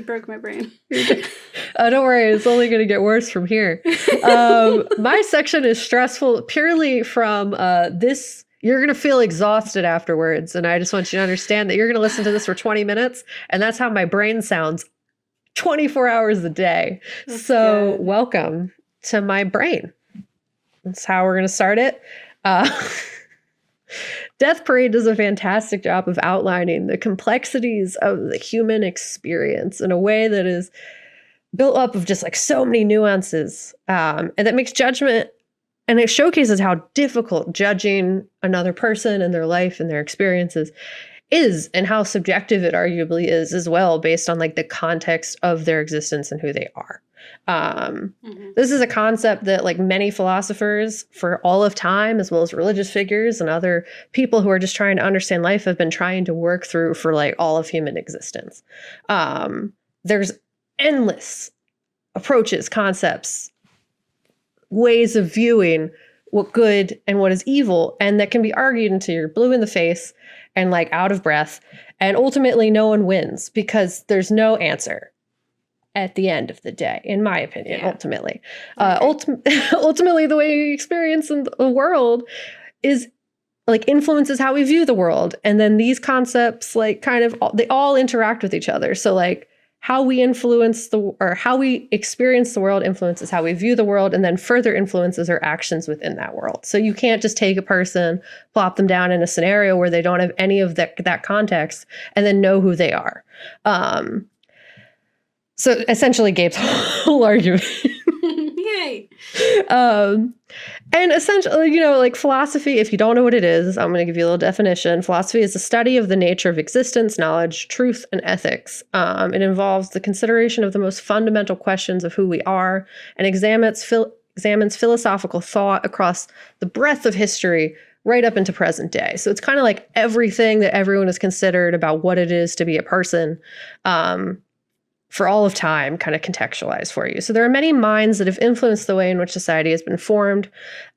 You broke my brain. Don't worry, it's only going to get worse from here. My section is stressful purely from this. You're going to feel exhausted afterwards. And I just want you to understand that you're going to listen to this for 20 minutes. And that's how my brain sounds 24 hours a day. That's so good. Welcome to my brain. That's how we're going to start it. Death Parade does a fantastic job of outlining the complexities of the human experience in a way that is built up of just like so many nuances. And that makes judgment, and it showcases how difficult judging another person and their life and their experiences is, and how subjective it arguably is as well, based on like the context of their existence and who they are. This is a concept that like many philosophers for all of time, as well as religious figures and other people who are just trying to understand life, have been trying to work through for like all of human existence. There's endless approaches, concepts, ways of viewing what good and what is evil, and that can be argued until you're blue in the face and like out of breath. And ultimately no one wins because there's no answer at the end of the day, in my opinion. Ultimately, ultimately the way we experience the world is like influences how we view the world. And then these concepts like kind of, they all interact with each other. So like how we influence how we experience the world influences how we view the world, and then further influences our actions within that world. So you can't just take a person, plop them down in a scenario where they don't have any of that context and then know who they are. So essentially Gabe's whole argument. Yay. And essentially, like philosophy, if you don't know what it is, I'm going to give you a little definition. Philosophy is the study of the nature of existence, knowledge, truth, and ethics. It involves the consideration of the most fundamental questions of who we are, and examines philosophical thought across the breadth of history right up into present day. So it's kind of like everything that everyone has considered about what it is to be a person, for all of time, kind of contextualized for you. So there are many minds that have influenced the way in which society has been formed.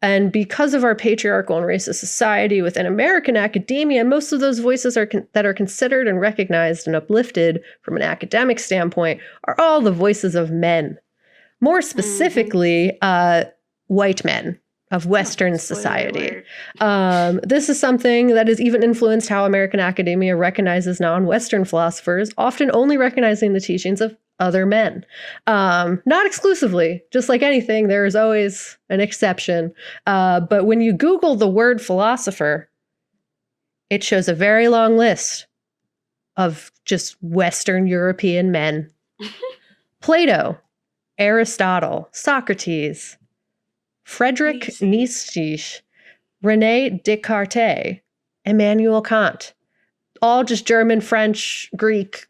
And because of our patriarchal and racist society within American academia, most of those voices that are considered and recognized and uplifted from an academic standpoint are all the voices of men. More specifically, white men of Western society. This is something that has even influenced how American academia recognizes non-Western philosophers, often only recognizing the teachings of other men. Not exclusively, just like anything, there is always an exception. But when you Google the word philosopher, it shows a very long list of just Western European men. Plato, Aristotle, Socrates, Friedrich Nietzsche, René Descartes, Immanuel Kant, all just German, French, Greek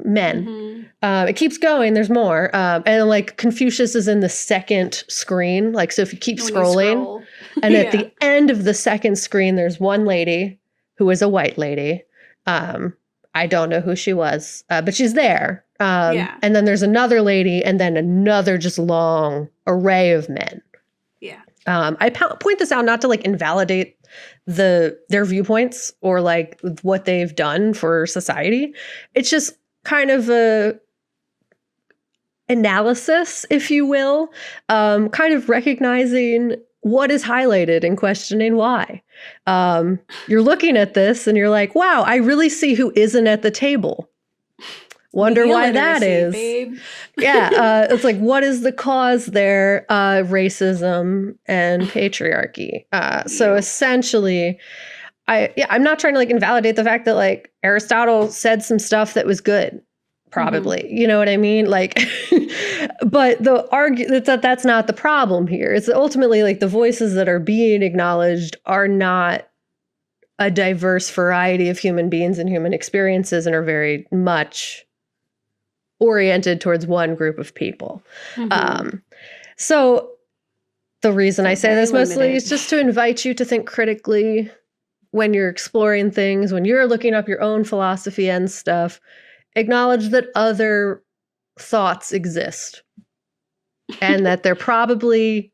men. It keeps going. There's more. And like Confucius is in the second screen. Like, so if you keep scrolling and at the end of the second screen, there's one lady who is a white lady. I don't know who she was, but she's there. And then there's another lady, and then another just long array of men. I point this out not to like invalidate their viewpoints or like what they've done for society. It's just kind of a analysis, if you will, kind of recognizing what is highlighted and questioning why. You're looking at this and you're like, wow, I really see who isn't at the table. Wonder why that is. Babe. It's like, what is the cause there? Racism and patriarchy. So essentially, I'm not trying to like invalidate the fact that like Aristotle said some stuff that was good, probably. You know what I mean? Like, but that's not the problem here. It's ultimately like the voices that are being acknowledged are not a diverse variety of human beings and human experiences, and are very much oriented towards one group of people. So the reason I say this mostly is just to invite you to think critically when you're exploring things, when you're looking up your own philosophy and stuff. Acknowledge that other thoughts exist and that they're probably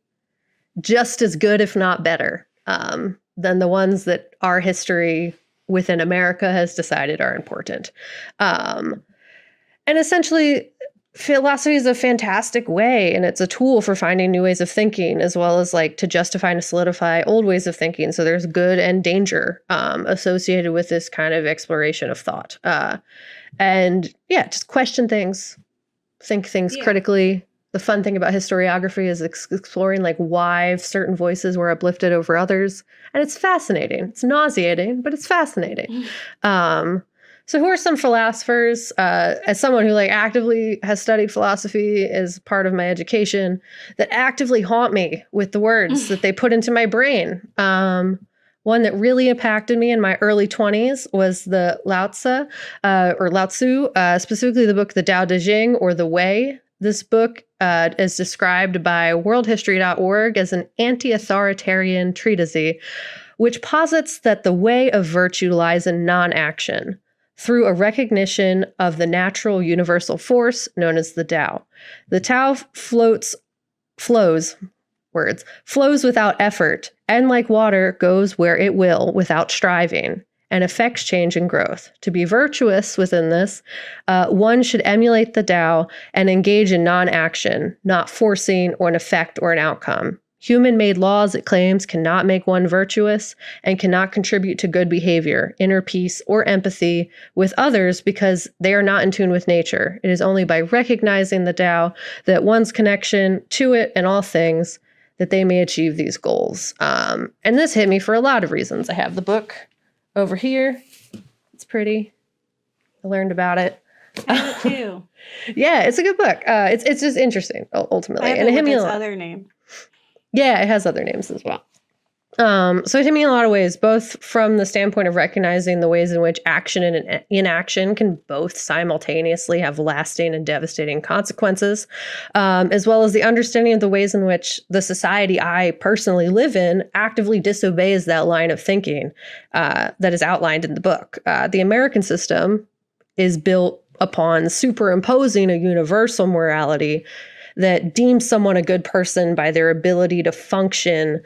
just as good, if not better, than the ones that our history within America has decided are important. And And essentially, philosophy is a fantastic way, and it's a tool for finding new ways of thinking, as well as like to justify and solidify old ways of thinking. So there's good and danger associated with this kind of exploration of thought. And yeah, just question things, think things critically. The fun thing about historiography is exploring like why certain voices were uplifted over others. And it's fascinating. It's nauseating, but it's fascinating. So who are some philosophers? As someone who like actively has studied philosophy as part of my education, that actively haunt me with the words that they put into my brain. One that really impacted me in my early 20s was the Lao Tzu, specifically the book The Tao Te Ching, or The Way. This book is described by worldhistory.org as an anti-authoritarian treatise, which posits that the way of virtue lies in non-action through a recognition of the natural universal force known as the Tao. The Tao flows without effort, and like water, goes where it will without striving, and affects change and growth. To be virtuous within this, one should emulate the Tao and engage in non-action, not forcing or an effect or an outcome. Human-made laws, it claims, cannot make one virtuous and cannot contribute to good behavior, inner peace, or empathy with others because they are not in tune with nature. It is only by recognizing the Tao that one's connection to it and all things that they may achieve these goals. And this hit me for a lot of reasons. I have the book over here. It's pretty. I learned about it. I have it too. Yeah, it's a good book. It's just interesting, ultimately. And it hit me a lot. Other name. Yeah, it has other names as well. So it hit me in a lot of ways, both from the standpoint of recognizing the ways in which action and inaction can both simultaneously have lasting and devastating consequences, as well as the understanding of the ways in which the society I personally live in actively disobeys that line of thinking that is outlined in the book. The American system is built upon superimposing a universal morality that deems someone a good person by their ability to function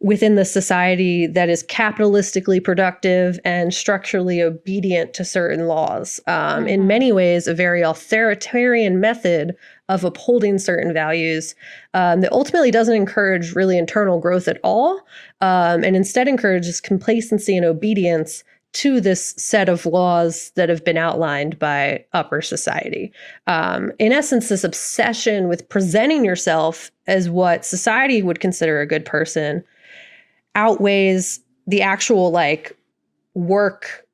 within the society that is capitalistically productive and structurally obedient to certain laws. In many ways, a very authoritarian method of upholding certain values that ultimately doesn't encourage really internal growth at all, and instead encourages complacency and obedience to this set of laws that have been outlined by upper society. In essence, this obsession with presenting yourself as what society would consider a good person outweighs the actual like work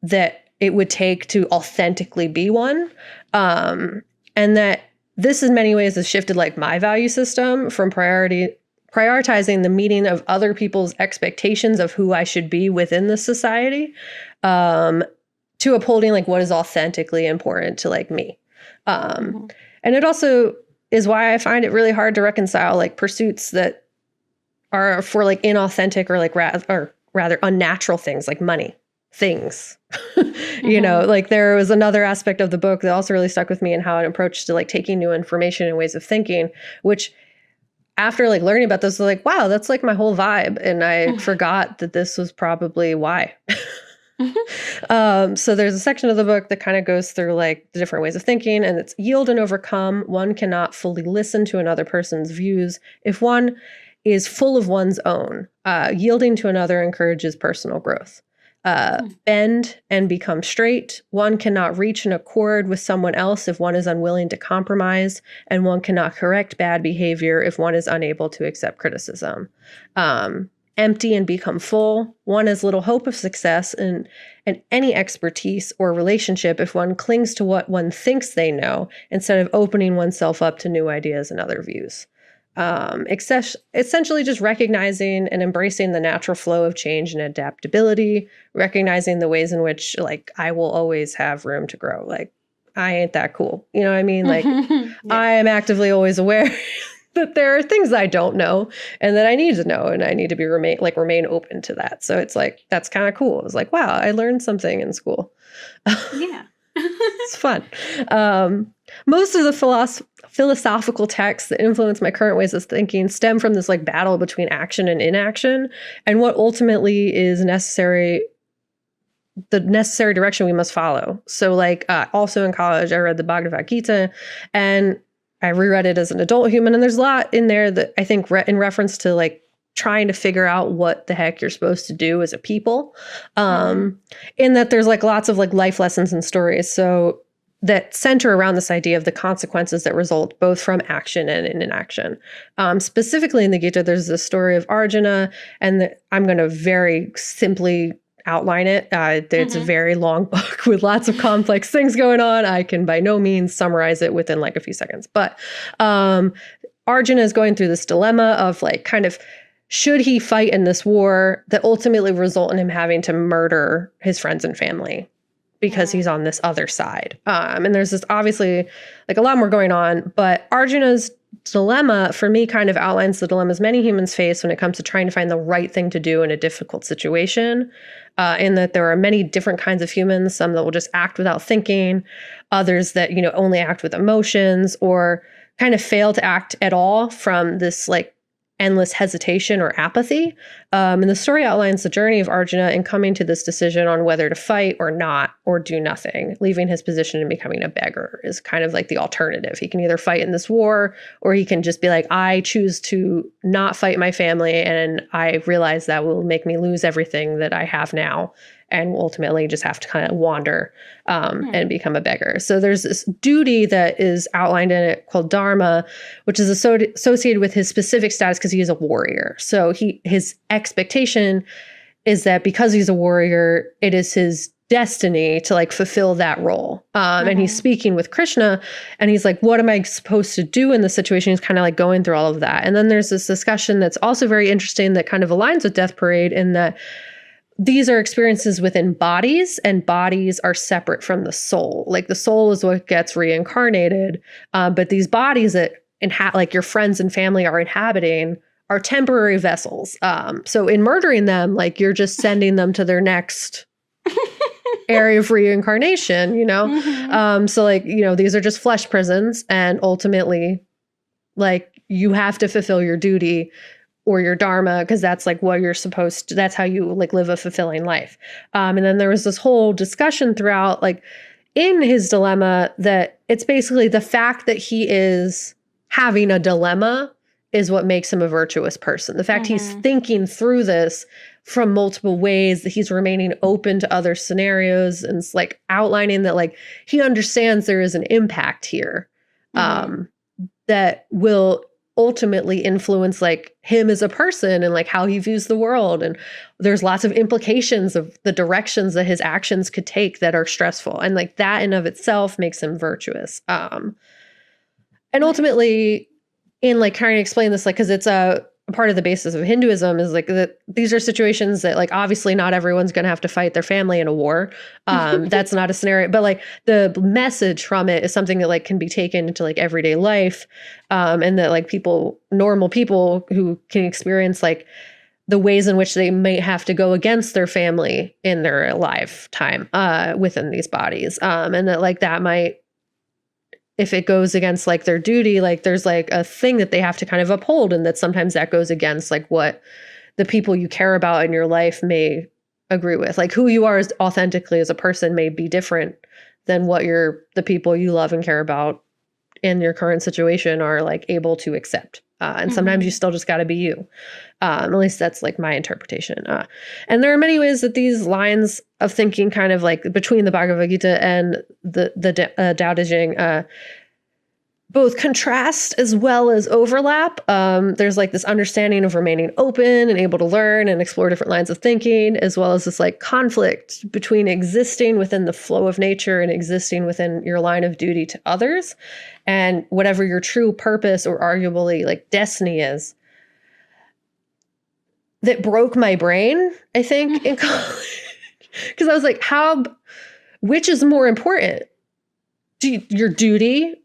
that it would take to authentically be one. And that this in many ways has shifted like my value system from prioritizing the meeting of other people's expectations of who I should be within the society, to upholding like what is authentically important to like me. And it also is why I find it really hard to reconcile like pursuits that are for like inauthentic or like rather unnatural things like money, things. You know, like there was another aspect of the book that also really stuck with me in how it approached to like taking new information and ways of thinking, which after like learning about this, I was like, wow, that's like my whole vibe. And I forgot that this was probably why. So there's a section of the book that kind of goes through like the different ways of thinking, and it's yield and overcome. One cannot fully listen to another person's views if one is full of one's own. Yielding to another encourages personal growth. Bend and become straight. One cannot reach an accord with someone else if one is unwilling to compromise, and one cannot correct bad behavior if one is unable to accept criticism. Empty and become full. One has little hope of success in any expertise or relationship if one clings to what one thinks they know instead of opening oneself up to new ideas and other views. Essentially just recognizing and embracing the natural flow of change and adaptability, recognizing the ways in which like I will always have room to grow. Like I ain't that cool. You know what I mean? Like I am actively always aware that there are things I don't know and that I need to know, and I need to be remain open to that. So it's like, that's kind of cool. It's like, wow, I learned something in school. Yeah. It's fun. Most of the philosophical texts that influence my current ways of thinking stem from this like battle between action and inaction, and what ultimately is necessary the necessary direction we must follow. So like also in college, I read the Bhagavad Gita and I reread it as an adult human. And there's a lot in there that I think in reference to like trying to figure out what the heck you're supposed to do as a people. In that there's like lots of like life lessons and stories. So that center around this idea of the consequences that result both from action and inaction. Specifically in the Gita, there's the story of Arjuna, and I'm going to very simply outline it. It's a very long book with lots of complex things going on. I can by no means summarize it within like a few seconds. But Arjuna is going through this dilemma of like kind of, should he fight in this war that ultimately result in him having to murder his friends and family because he's on this other side? And there's this obviously like a lot more going on, but Arjuna's dilemma for me kind of outlines the dilemmas many humans face when it comes to trying to find the right thing to do in a difficult situation. In that there are many different kinds of humans, some that will just act without thinking, others that, you know, only act with emotions or kind of fail to act at all from this like endless hesitation or apathy. And the story outlines the journey of Arjuna in coming to this decision on whether to fight or not, or do nothing. Leaving his position and becoming a beggar is kind of like the alternative. He can either fight in this war, or he can just be like, I choose to not fight my family, and I realize that will make me lose everything that I have now, and will ultimately just have to kind of wander and become a beggar. So there's this duty that is outlined in it called dharma, which is associated with his specific status because he is a warrior. So his expectation is that because he's a warrior, it is his destiny to like fulfill that role. And he's speaking with Krishna and he's like, what am I supposed to do in this situation? He's kind of like going through all of that. And then there's this discussion that's also very interesting that kind of aligns with Death Parade in that these are experiences within bodies, and bodies are separate from the soul. Like the soul is what gets reincarnated, but these bodies that like your friends and family are inhabiting are temporary vessels. So in murdering them, like you're just sending them to their next area of reincarnation, you know? So like, you know, these are just flesh prisons, and ultimately, like you have to fulfill your duty or your dharma, because that's like what you're supposed to, that's how you like live a fulfilling life. And then there was this whole discussion throughout, like in his dilemma, that it's basically the fact that he is having a dilemma is what makes him a virtuous person. The fact he's thinking through this from multiple ways, that he's remaining open to other scenarios, and it's like outlining that like he understands there is an impact here that will ultimately influence like him as a person and like how he views the world. And there's lots of implications of the directions that his actions could take that are stressful. And like that in of itself makes him virtuous. And ultimately in like trying to explain this, like, cause it's a part of the basis of Hinduism is like that these are situations that like obviously not everyone's going to have to fight their family in a war. That's not a scenario, but like the message from it is something that like can be taken into like everyday life. And that like normal people who can experience like the ways in which they may have to go against their family in their lifetime within these bodies. And that like that might, if it goes against like their duty, like there's like a thing that they have to kind of uphold, and that sometimes that goes against like what the people you care about in your life may agree with. Like who you are as authentically as a person may be different than what the people you love and care about in your current situation are like able to accept. And sometimes you still just got to be you. At least that's like my interpretation. And there are many ways that these lines of thinking kind of like between the Bhagavad Gita and the Tao Te Ching both contrast as well as overlap. There's like this understanding of remaining open and able to learn and explore different lines of thinking, as well as this like conflict between existing within the flow of nature and existing within your line of duty to others, and whatever your true purpose or arguably like destiny is. That broke my brain, I think, in college. Because I was like, which is more important? Your duty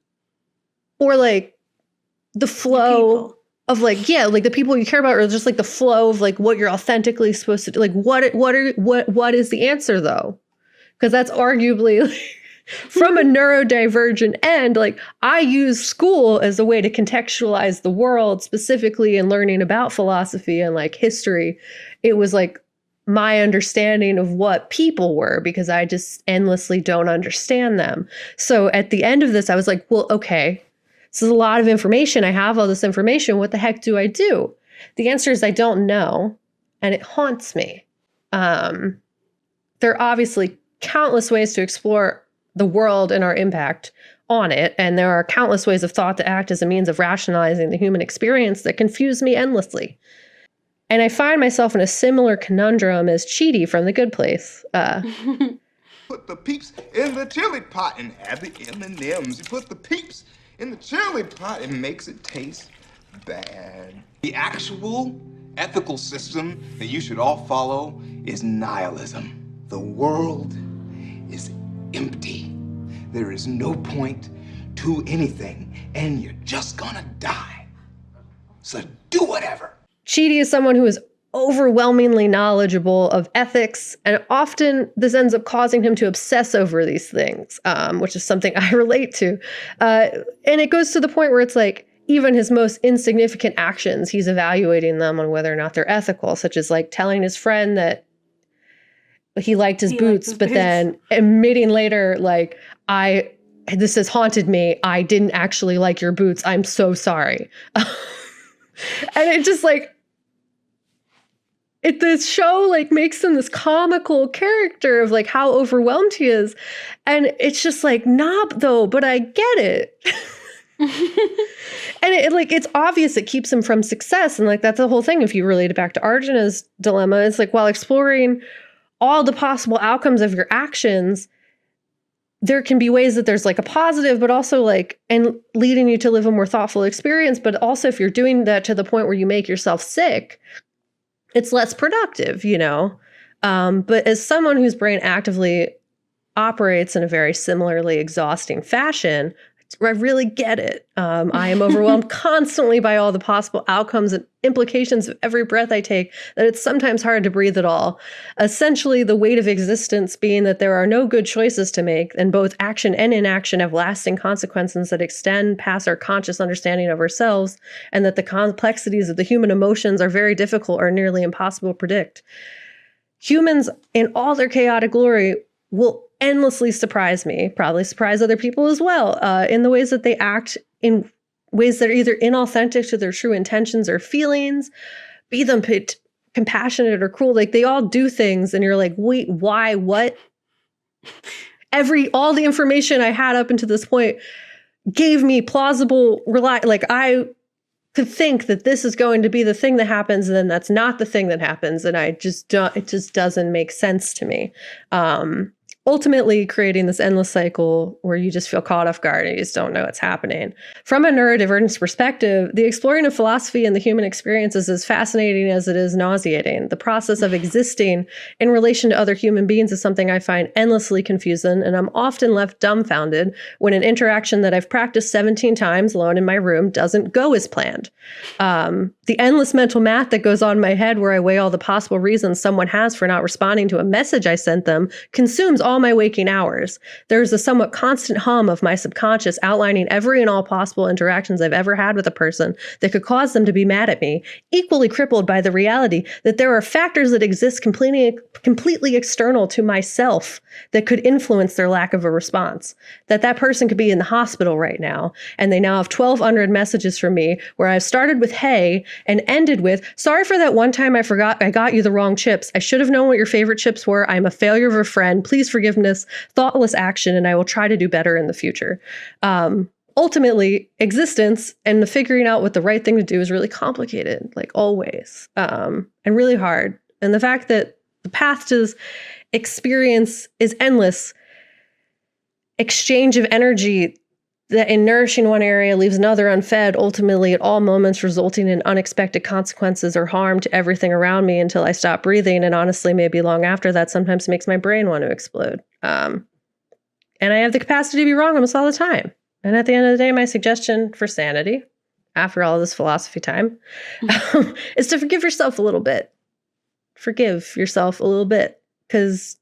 or like the flow of like, yeah, like the people you care about, or just like the flow of like what you're authentically supposed to do? Like what is the answer though? Because that's arguably like, from a neurodivergent end, like I use school as a way to contextualize the world, specifically in learning about philosophy and like history. It was like my understanding of what people were, because I just endlessly don't understand them. So at the end of this, I was like, well, okay, this is a lot of information. I have all this information. What the heck do I do? The answer is I don't know, and it haunts me. There are obviously countless ways to explore the world and our impact on it, and there are countless ways of thought that act as a means of rationalizing the human experience that confuse me endlessly. And I find myself in a similar conundrum as Chidi from The Good Place. Put the peeps in the chili pot and add the M&Ms. You put the peeps in the chili pot and makes it taste bad. The actual ethical system that you should all follow is nihilism. The world is empty. There is no point to anything, and you're just gonna die. So do whatever. Chidi is someone who is overwhelmingly knowledgeable of ethics, and often this ends up causing him to obsess over these things, which is something I relate to. And it goes to the point where it's like, even his most insignificant actions, he's evaluating them on whether or not they're ethical, such as like telling his friend that he liked his boots, but then admitting later, like, this has haunted me. I didn't actually like your boots. I'm so sorry. And it just like, this show like makes him this comical character of like how overwhelmed he is. And it's just like, nah, though, but I get it. And it's obvious it keeps him from success. And like, that's the whole thing. If you relate it back to Arjuna's dilemma, it's like, while exploring all the possible outcomes of your actions, there can be ways that there's like a positive, but also like, and leading you to live a more thoughtful experience. But also if you're doing that to the point where you make yourself sick, it's less productive, you know? But as someone whose brain actively operates in a very similarly exhausting fashion, I really get it. I am overwhelmed constantly by all the possible outcomes and implications of every breath I take, that it's sometimes hard to breathe at all. Essentially, the weight of existence being that there are no good choices to make, and both action and inaction have lasting consequences that extend past our conscious understanding of ourselves, and that the complexities of the human emotions are very difficult or nearly impossible to predict. Humans, in all their chaotic glory, will endlessly surprise me, probably surprise other people as well, in the ways that they act in ways that are either inauthentic to their true intentions or feelings, be them compassionate or cruel. Like, they all do things and you're like, wait, why, what? All the information I had up until this point gave me plausible, like I could think that this is going to be the thing that happens, and then that's not the thing that happens. And it just doesn't make sense to me. Ultimately creating this endless cycle where you just feel caught off guard and you just don't know what's happening. From a neurodivergence perspective, the exploring of philosophy and the human experience is as fascinating as it is nauseating. The process of existing in relation to other human beings is something I find endlessly confusing, and I'm often left dumbfounded when an interaction that I've practiced 17 times alone in my room doesn't go as planned. The endless mental math that goes on in my head where I weigh all the possible reasons someone has for not responding to a message I sent them consumes all my waking hours. There's a somewhat constant hum of my subconscious outlining every and all possible interactions I've ever had with a person that could cause them to be mad at me, equally crippled by the reality that there are factors that exist completely external to myself that could influence their lack of a response. That person could be in the hospital right now, and they now have 1,200 messages from me where I've started with hey and ended with, sorry for that one time I forgot I got you the wrong chips. I should have known what your favorite chips were. I'm a failure of a friend. Please forgiveness, thoughtless action, and I will try to do better in the future. Ultimately, existence and the figuring out what the right thing to do is really complicated, like always, and really hard. And the fact that the path to this experience is endless, exchange of energy that in nourishing one area leaves another unfed, ultimately at all moments resulting in unexpected consequences or harm to everything around me until I stop breathing. And honestly, maybe long after that, sometimes makes my brain want to explode. And I have the capacity to be wrong almost all the time. And at the end of the day, my suggestion for sanity, after all this philosophy time, is to forgive yourself a little bit. Forgive yourself a little bit, because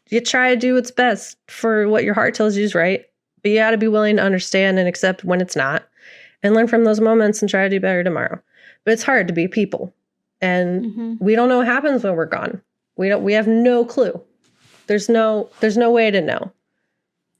you try to do what's best for what your heart tells you is right. But you got to be willing to understand and accept when it's not, and learn from those moments and try to do better tomorrow. But it's hard to be people. And we don't know what happens when we're gone. We have no clue. There's no way to know.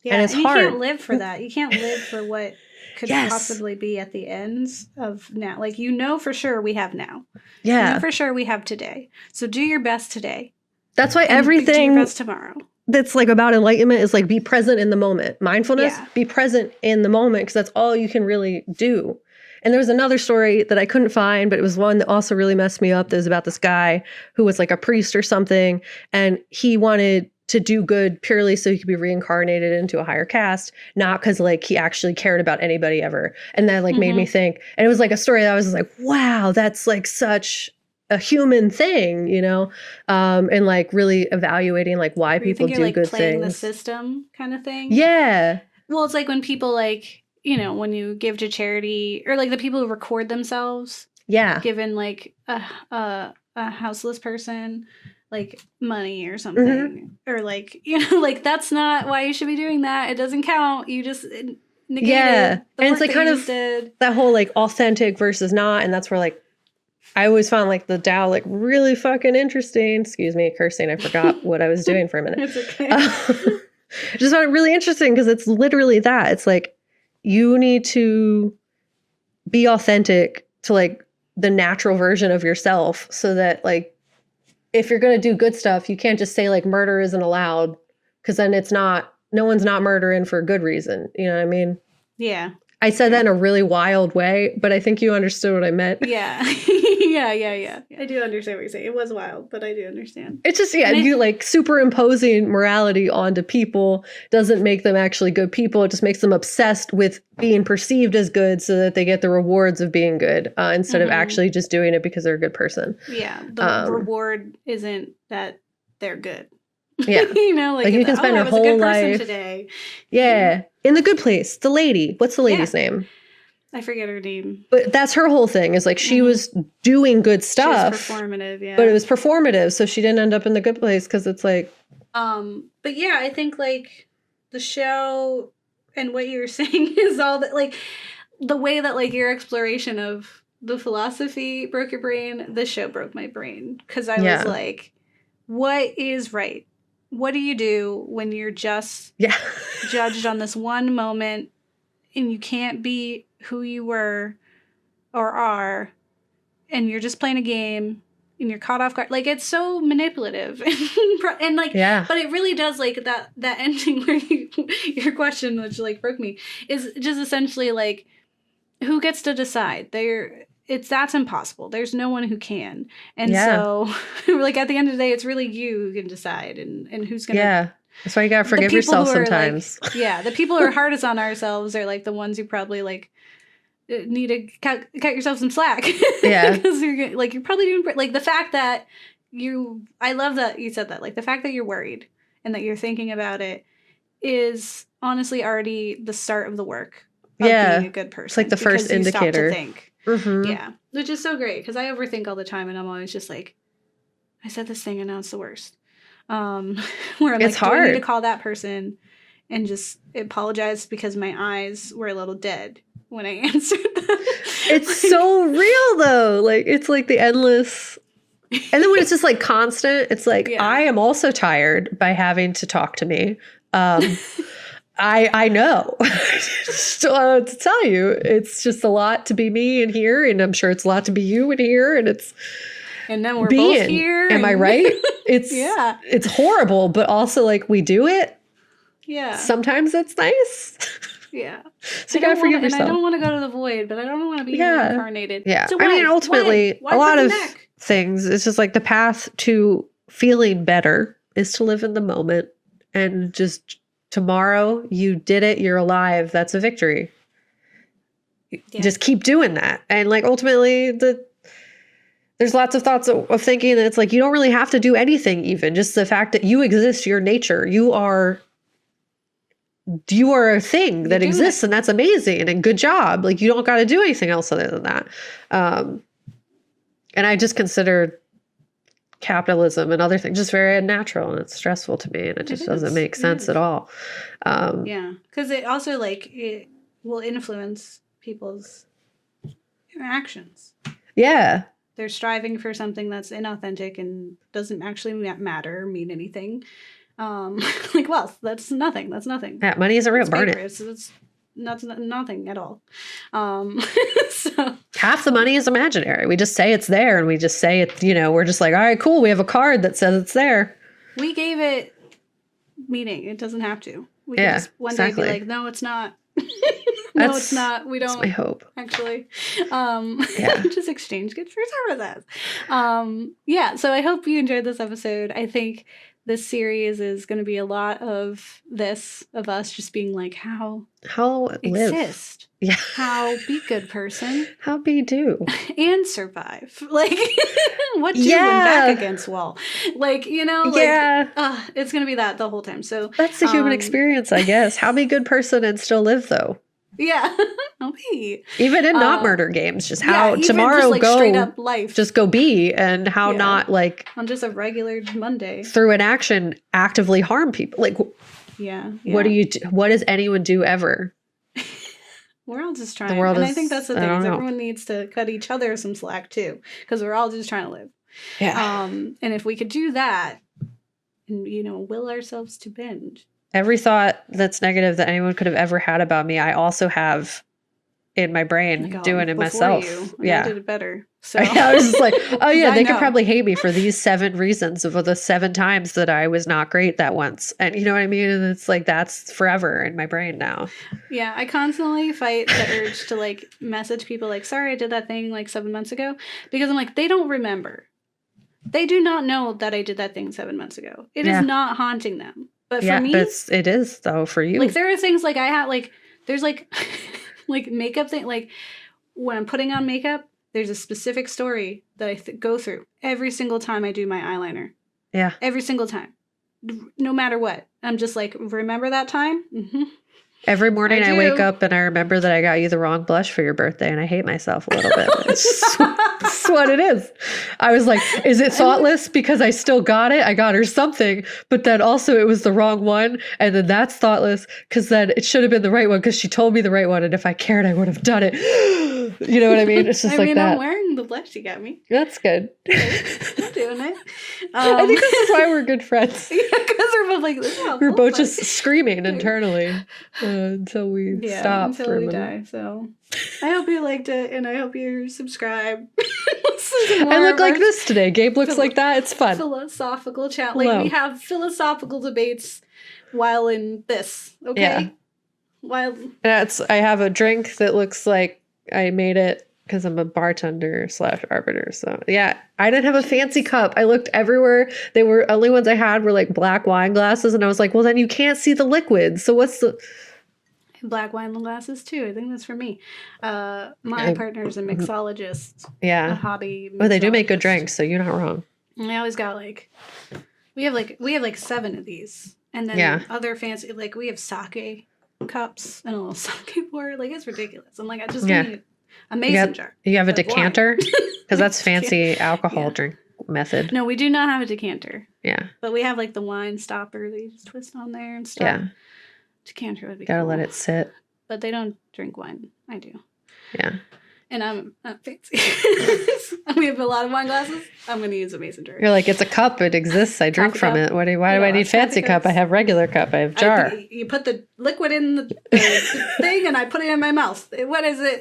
Yeah, and it's you hard. can't live for that. You can't live for what could Yes. possibly be at the ends of now. Like, you know for sure we have now. You Yeah. know for sure we have today. So do your best today. That's why and do everything your best tomorrow. that's like about enlightenment is like be present in the moment. Mindfulness, Yeah. be present in the moment because that's all you can really do. And there was another story that I couldn't find, but it was one that also really messed me up. That was about this guy who was like a priest or something, and he wanted to do good purely so he could be reincarnated into a higher caste, not because like he actually cared about anybody ever. And that like made me think. And it was like a story that I was just like, wow, that's like such a human thing, you know, and like really evaluating like why You people think do you're like good playing things. the system kind of thing? Yeah. Well, it's like when people like, you know, when you give to charity or like the people who record themselves Yeah. giving like a houseless person like money or something or like, you know, like that's not why you should be doing that. It doesn't count. You just negated Yeah. the And work it's like that kind you of just did. that whole like authentic versus not. And that's where like I always found like the Tao like really fucking interesting. Excuse me, cursing. I forgot what I was doing for a minute. It's okay. Just found it really interesting because it's literally that. It's like you need to be authentic to like the natural version of yourself so that like if you're going to do good stuff, you can't just say like murder isn't allowed because then it's not, no one's not murdering for a good reason. You know what I mean? Yeah. I said that in a really wild way, but I think you understood what I meant. Yeah. yeah. I do understand what you're saying. It was wild, but I do understand. It's just, yeah, And you like superimposing morality onto people doesn't make them actually good people. It just makes them obsessed with being perceived as good so that they get the rewards of being good instead of actually just doing it because they're a good person. Yeah. The reward isn't that they're good. Yeah. You know, like you can spend your I was a whole good person life today. Yeah. In the good place. The lady. What's the lady's name? I forget her name. But that's her whole thing is like she was doing good stuff. She was performative, yeah. But it was performative, so she didn't end up in the good place because it's like but yeah, I think like the show and what you were saying is all that like the way that like your exploration of the philosophy broke your brain, the show broke my brain. Cause I was like, what is right? What do you do when you're just judged on this one moment and you can't be who you were or are and you're just playing a game and you're caught off guard? Like, it's so manipulative. And like, but it really does like that ending where your question, which like broke me, is just essentially like, who gets to decide? That's impossible. There's no one who can. And so like at the end of the day, it's really you who can decide and who's going to. Yeah. That's why you got to forgive yourself sometimes. Like, the people who are hardest on ourselves are like the ones who probably like need to cut yourself some slack. Yeah. Because you're probably doing like the fact that I love that you said that, like the fact that you're worried and that you're thinking about it is honestly already the start of the work of being a good person. It's like the first indicator. You stop to think. Yeah, which is so great because I overthink all the time and I'm always just like, I said this thing and now it's the worst. Where I'm it's like, hard. do I need to call that person and just apologize because my eyes were a little dead when I answered that? It's so real though. Like it's like the endless. And then when it's just like constant, it's like I am also tired by having to talk to me. I know. To tell you, it's just a lot to be me in here, and I'm sure it's a lot to be you in here, and it's and then we're both here. Am I right? It's it's horrible, but also like we do it. Yeah. Sometimes it's nice. Yeah. So you gotta forgive yourself. And I don't want to go to the void, but I don't want to be reincarnated. Yeah. So I mean, ultimately, why a lot of neck? things. It's just like the path to feeling better is to live in the moment and just. Tomorrow, you did it, you're alive. That's a victory. Just keep doing that. And like ultimately, there's lots of thoughts of thinking that it's like you don't really have to do anything even. Just the fact that you exist, your nature. You are a thing that exists and that's amazing and good job. Like you don't got to do anything else other than that. And I just consider capitalism and other things just very unnatural and it's stressful to me and it just doesn't make sense at all. Because it also like it will influence people's interactions. Yeah. they're striving for something that's inauthentic and doesn't actually matter or mean anything. Like wealth, that's nothing. That's nothing. Yeah, money isn't real. It's Burn paper. it. It's nothing at all. So Half the money is imaginary. We just say it's there, and we just say it. We're just like, all right, cool. We have a card that says it's there. we gave it meaning. It doesn't have to. We can just one day be like, no, it's not. No, it's not. We don't. That's my hope. Actually, Yeah. just exchange gifts for services. Yeah. So I hope you enjoyed this episode. I think this series is going to be a lot of this, of us just being like, how live. exist, Yeah. how be good person, How be do. and survive. Like, what do when Yeah. back against wall? Like, Yeah. it's going to be that the whole time. So That's the human experience, I guess. How be a good person and still live, though. yeah, I'll be. Even in not murder games, just how even tomorrow just, like, straight go, up life. just go be, and how Yeah. not like on just a regular Monday. through an action actively harm people. Like, Yeah. what do you do? What does anyone do ever? We're all just trying. world And I is- think that's the I thing. don't Is know. everyone needs to cut each other some slack too, because we're all just trying to live. Yeah. And if we could do that, and will ourselves to bend. Every thought that's negative that anyone could have ever had about me, I also have in my brain Like, doing it before myself. you, and Yeah. I did it better. So I was just like, oh yeah, I they could know. probably hate me for these 7 reasons of the 7 times that I was not great that once. And you know what I mean? And it's like, that's forever in my brain now. yeah, I constantly fight the urge to like message people like, sorry, I did that thing like 7 months ago, because I'm like, they don't remember. They do not know that I did that thing 7 months ago. It Yeah. is not haunting them. But Yeah, for me, but it is though for you. like there are things like I have like there's like like makeup thing, like when I'm putting on makeup, there's a specific story that I go through every single time I do my eyeliner. Yeah. Every single time, no matter what. I'm just like, remember that time? Mm-hmm. Every morning I I wake do. up and I remember that I got you the wrong blush for your birthday, and I hate myself a little bit. It's just what it is. I was like, is it thoughtless because I still got it? I got her something, but then also it was the wrong one. And then that's thoughtless because then it should have been the right one because she told me the right one. And if I cared, I would have done it. You know what I mean? It's just I like mean, that. I'm wearing the blush you got me. That's good. I'm doing it. I think this is why we're good friends. Yeah, because we're both like, this is how We're cool both it just was. screaming internally until we Yeah, stop until for a we minute. die. So I hope you liked it, and I hope you subscribe. Listen to I more look of like our this today. Gabe looks like that. It's fun. philosophical chat. Like Hello. we have philosophical debates while in this. Okay. Yeah. While I have a drink that looks like I made it because I'm a bartender / arbiter. So yeah, I didn't have a fancy cup. I looked everywhere. They were only ones I had were like black wine glasses, and I was like, well, then you can't see the liquid. So what's the? black wine glasses too. I think that's for me. My partner's a mixologist. A Yeah. hobby. Oh, they do make good mixologist. drinks, so you're not wrong. And I always got like we have like 7 of these. And then Yeah. other fancy, like we have sake cups and a little sake board. Like it's ridiculous. I'm like, I just Yeah. need a mason jar. You have a of wine. decanter because that's fancy alcohol Yeah. drink method. No, we do not have a decanter. Yeah. But we have like the wine stopper that you just twist on there and stuff. Yeah. Decanter would be Gotta cool. let it sit. But they don't drink wine. I do. Yeah. And I'm not fancy. We have a lot of wine glasses. I'm going to use a mason jar. You're like, it's a cup. It exists. I drink Coffee from cup. it. Why do Yeah, I need coffee fancy cup? cups. I have regular cup. I have jar. You put the liquid in the thing, and I put it in my mouth. What is it?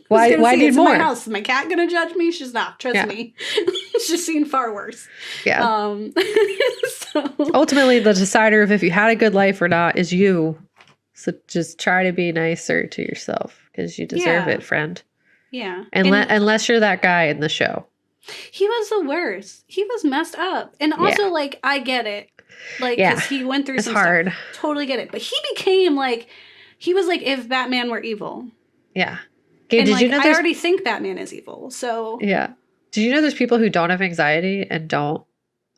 Why Who's gonna see it? need It's more? In my house. Is my cat gonna judge me? She's not. Trust Yeah. me. She's seen far worse. Yeah. So Ultimately, the decider of if you had a good life or not is you. So just try to be nicer to yourself because you deserve Yeah. it, friend. yeah. Unless you're that guy in the show. He was the worst. He was messed up, and also like I get it, like Yeah. because he went through It's some hard. stuff. Totally get it. But he became like he was like if Batman were evil. Yeah. Okay, And did like, you know I there's already think Batman is evil. So Yeah. Did you know there's people who don't have anxiety and don't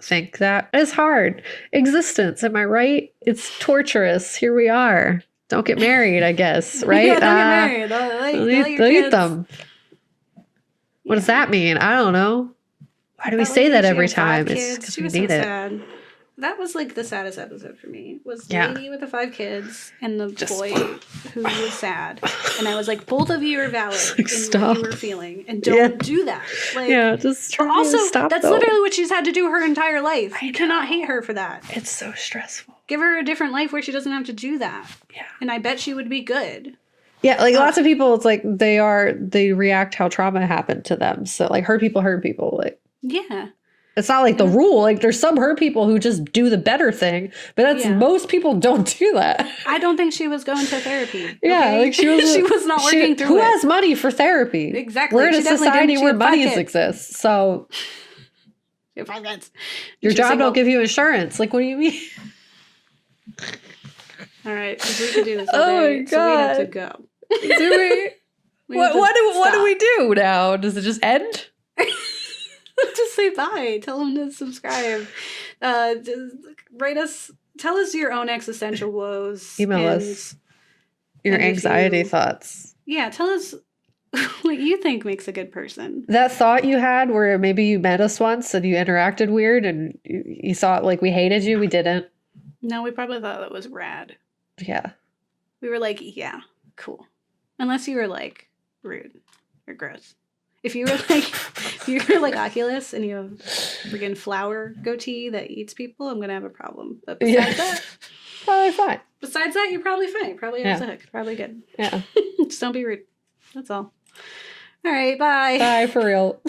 think that? It's hard. Existence, am I right? It's torturous. Here we are. Don't get married, I guess, right? Yeah, don't get married. Let your Delete kids- them. What does that mean? I don't know. Why do we Felt say like that she every had 5 time? It's kids. because She we was need so it. sad. that was like the saddest episode for me. Was the Yeah. lady with the 5 kids and the boy who was sad. And I was like, both of you are valid in what you were feeling. And don't do that. Like, just try also, to stop. that's literally what she's had to do her entire life. You cannot hate her for that. It's so stressful. Give her a different life where she doesn't have to do that. Yeah. And I bet she would be good. Yeah, like lots of people, it's like they react how trauma happened to them. So like hurt people. Like, Yeah. it's not like the rule. Like there's some hurt people who just do the better thing, but that's most people don't do that. I don't think she was going to therapy. Yeah, okay? like she was. She was not working through who it. Who has money for therapy? Exactly. We're in a She definitely society didn't. She where had 5 money kids. exists. So You have 5 kids. your She's job single. don't give you insurance. Like, what do you mean? All right, 'cause we could do this all Oh day, my so we have to God. go. Do we? We have to What do stop. we do now? Does it just end? Just say bye. Tell them to subscribe. Just write us. Tell us your own existential woes. Email and- us your and if anxiety you- thoughts. Yeah, tell us what you think makes a good person. That thought you had where maybe you met us once and you interacted weird and you thought like we hated you. We didn't. No, we probably thought that was rad. Yeah. We were like, yeah, cool. Unless you were like rude or gross. If you were like Oculus and you have friggin' flower goatee that eats people, I'm gonna have a problem. But besides that, Probably fine. you're probably fine. Probably have a hook. Probably good. Yeah. Just don't be rude. That's all. All right, bye. Bye for real.